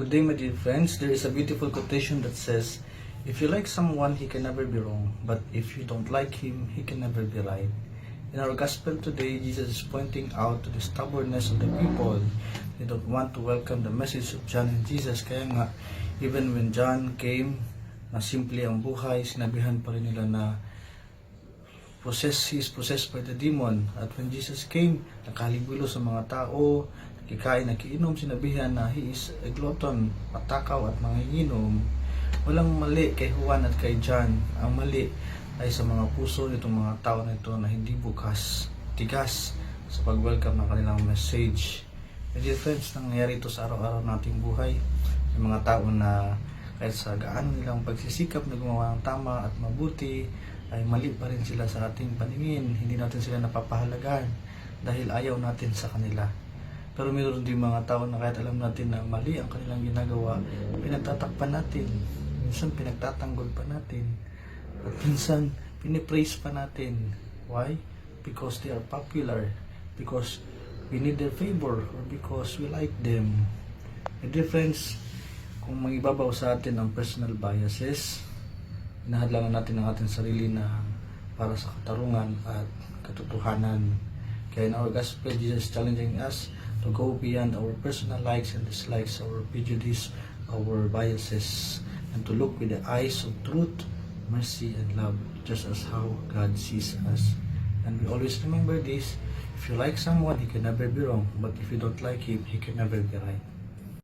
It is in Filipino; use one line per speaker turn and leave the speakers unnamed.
Today, my dear friends, there is a beautiful quotation that says, if you like someone, he can never be wrong, but if you don't like him, he can never be right. In our gospel today, Jesus is pointing out to the stubbornness of the people. They don't want to welcome the message of John and Jesus. Kaya nga, even when John came, na simple ang buhay, sinabihan pa rin nila na he is possessed by the demon. At when Jesus came, nakalibulo sa mga tao, nakikain, nakiinom, sinabihan na he is a glutton, matakaw at manginginom. Walang mali kay Juan at kay John. Ang mali ay sa mga puso nitong mga tao na ito na hindi bukas, tigas sa pag-welcome ng kanilang message. My dear friends, nangyayari ito sa araw-araw nating buhay. May mga tao na kahit sa gaano nilang pagsisikap na gumawa ng tama at mabuti, ay mali pa rin sila sa ating paningin. Hindi natin sila napapahalagan dahil ayaw natin sa kanila. Pero mayroon din mga tao na kahit alam natin na mali ang kanilang ginagawa, pinagtatakpan natin. Minsan pinagtatanggol pa natin. At minsan pinipraise pa natin. Why? Because they are popular. Because we need their favor or because we like them. The difference, kung magibabaw sa atin ang personal biases, inahadlangan natin ang ating sarili na para sa katarungan at katotohanan. Kaya in our gospel, Jesus is challenging us to go beyond our personal likes and dislikes, our prejudice, our biases, and to look with the eyes of truth, mercy, and love, just as how God sees us. And we always remember this: if you like someone, he can never be wrong, but if you don't like him, he can never be right.